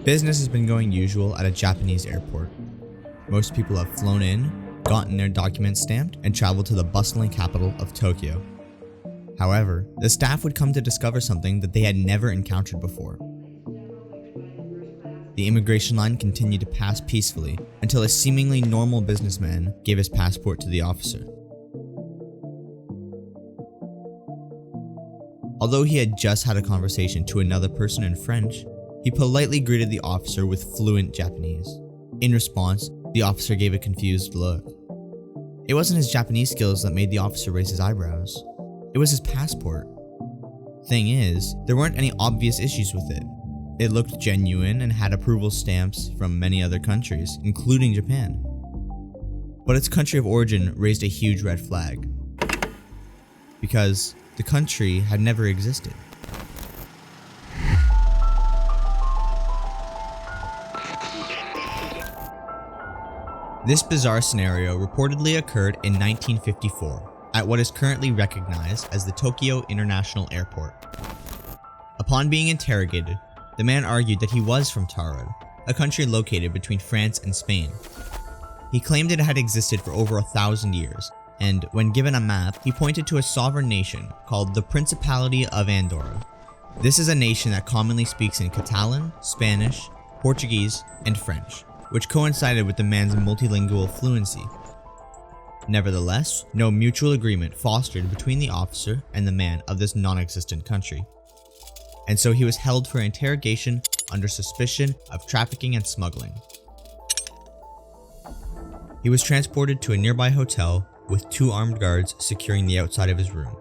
Business has been going usual at a Japanese airport. Most people have flown in, gotten their documents stamped, and traveled to the bustling capital of Tokyo. However, the staff would come to discover something that they had never encountered before. The immigration line continued to pass peacefully until a seemingly normal businessman gave his passport to the officer. Although he had just had a conversation to another person in French, he politely greeted the officer with fluent Japanese. In response, the officer gave a confused look. It wasn't his Japanese skills that made the officer raise his eyebrows. It was his passport. Thing is, there weren't any obvious issues with it. It looked genuine and had approval stamps from many other countries, including Japan. But its country of origin raised a huge red flag. Because the country had never existed. This bizarre scenario reportedly occurred in 1954 at what is currently recognized as the Tokyo International Airport. Upon being interrogated, the man argued that he was from Taured, a country located between France and Spain. He claimed it had existed for over 1,000 years, and when given a map, he pointed to a sovereign nation called the Principality of Andorra. This is a nation that commonly speaks in Catalan, Spanish, Portuguese, and French, which coincided with the man's multilingual fluency. Nevertheless, no mutual agreement fostered between the officer and the man of this non-existent country. And so he was held for interrogation under suspicion of trafficking and smuggling. He was transported to a nearby hotel with 2 armed guards securing the outside of his room,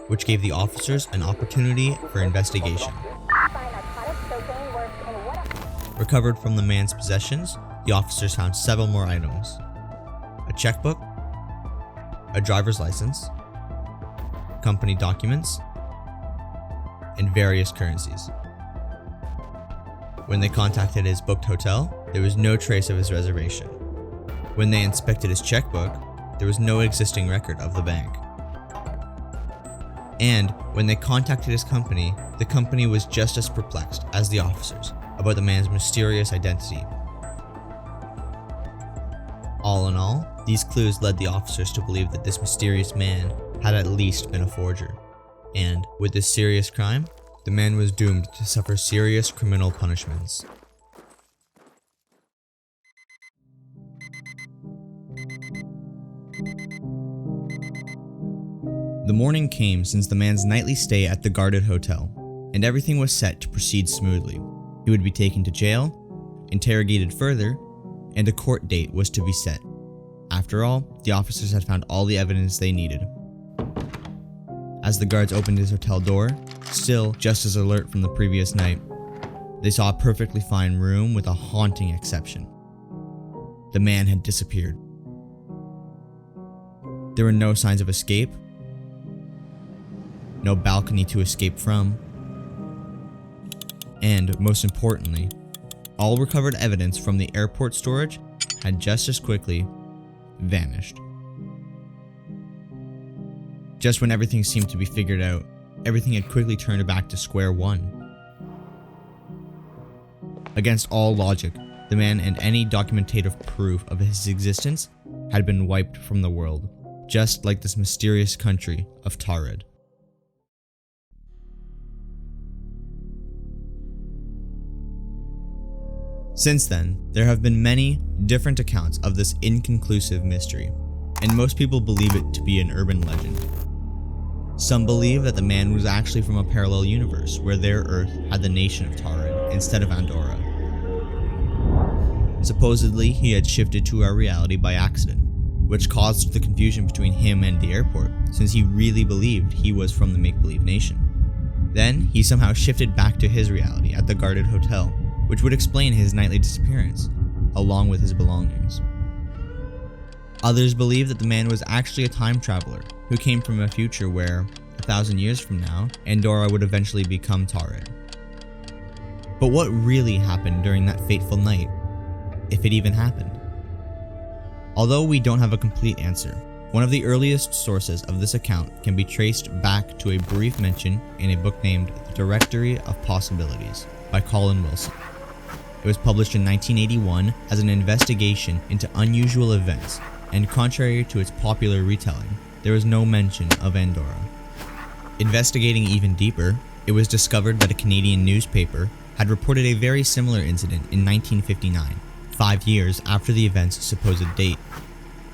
which gave the officers an opportunity for investigation. Recovered from the man's possessions, the officers found several more items: a checkbook, a driver's license, company documents, and various currencies. When they contacted his booked hotel, there was no trace of his reservation. When they inspected his checkbook, there was no existing record of the bank. And when they contacted his company, the company was just as perplexed as the officers about the man's mysterious identity. All in all, these clues led the officers to believe that this mysterious man had at least been a forger. And with this serious crime, the man was doomed to suffer serious criminal punishments. The morning came since the man's nightly stay at the guarded hotel, and everything was set to proceed smoothly. He would be taken to jail, interrogated further, and a court date was to be set. After all, the officers had found all the evidence they needed. As the guards opened his hotel door, still just as alert from the previous night, they saw a perfectly fine room with a haunting exception. The man had disappeared. There were no signs of escape, no balcony to escape from, and most importantly, all recovered evidence from the airport storage had just as quickly vanished. Just when everything seemed to be figured out, everything had quickly turned back to square one. Against all logic, the man and any documentative proof of his existence had been wiped from the world, just like this mysterious country of Taured. Since then, there have been many different accounts of this inconclusive mystery, and most people believe it to be an urban legend. Some believe that the man was actually from a parallel universe where their Earth had the nation of Taured instead of Andorra. Supposedly, he had shifted to our reality by accident, which caused the confusion between him and the airport, since he really believed he was from the make-believe nation. Then, he somehow shifted back to his reality at the guarded hotel, which would explain his nightly disappearance, along with his belongings. Others believe that the man was actually a time traveler who came from a future where, 1,000 years from now, Andorra would eventually become Taured. But what really happened during that fateful night, if it even happened? Although we don't have a complete answer, one of the earliest sources of this account can be traced back to a brief mention in a book named The Directory of Possibilities by Colin Wilson. It was published in 1981 as an investigation into unusual events, and contrary to its popular retelling, there was no mention of Andorra. Investigating even deeper, it was discovered that a Canadian newspaper had reported a very similar incident in 1959, 5 years after the event's supposed date.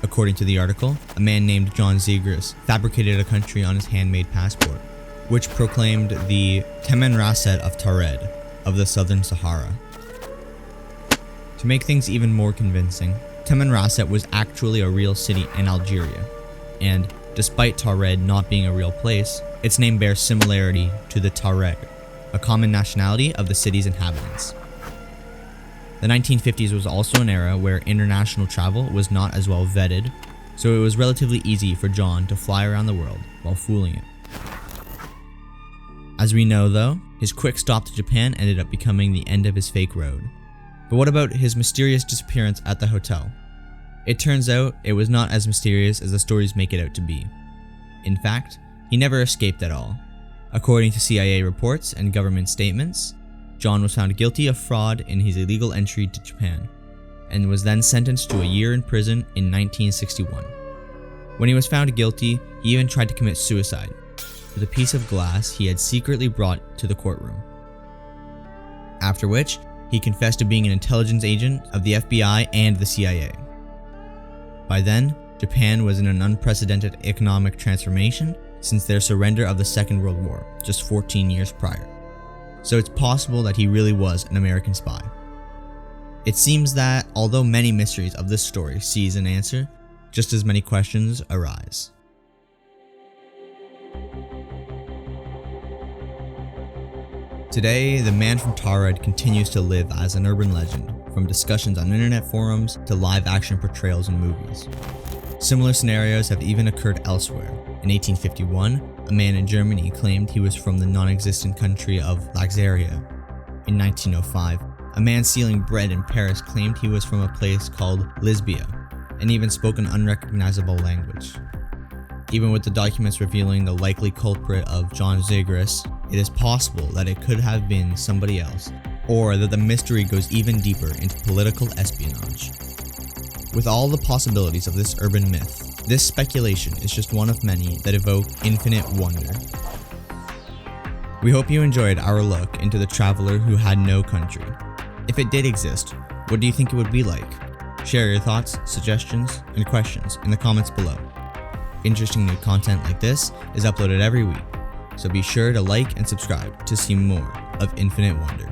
According to the article, a man named John Zegras fabricated a country on his handmade passport, which proclaimed the Tamanrasset of Taured of the Southern Sahara. To make things even more convincing, Tamanrasset was actually a real city in Algeria, and despite Taured not being a real place, its name bears similarity to the Taured, a common nationality of the city's inhabitants. The 1950s was also an era where international travel was not as well vetted, so it was relatively easy for John to fly around the world while fooling it. As we know though, his quick stop to Japan ended up becoming the end of his fake road. But what about his mysterious disappearance at the hotel? It turns out it was not as mysterious as the stories make it out to be. In fact, he never escaped at all. According to CIA reports and government statements, John was found guilty of fraud in his illegal entry to Japan, and was then sentenced to a year in prison in 1961. When he was found guilty, he even tried to commit suicide with a piece of glass he had secretly brought to the courtroom. After which, he confessed to being an intelligence agent of the FBI and the CIA. By then, Japan was in an unprecedented economic transformation since their surrender of the Second World War, just 14 years prior. So it's possible that he really was an American spy. It seems that, although many mysteries of this story seize an answer, just as many questions arise. Today, the man from Taured continues to live as an urban legend, from discussions on internet forums to live-action portrayals in movies. Similar scenarios have even occurred elsewhere. In 1851, a man in Germany claimed he was from the non-existent country of Laxaria. In 1905, a man stealing bread in Paris claimed he was from a place called Lisbia, and even spoke an unrecognizable language. Even with the documents revealing the likely culprit of John Zegras, it is possible that it could have been somebody else, or that the mystery goes even deeper into political espionage. With all the possibilities of this urban myth, this speculation is just one of many that evoke infinite wonder. We hope you enjoyed our look into the traveler who had no country. If it did exist, what do you think it would be like? Share your thoughts, suggestions, and questions in the comments below. Interesting new content like this is uploaded every week, so be sure to like and subscribe to see more of Infinite Wonder.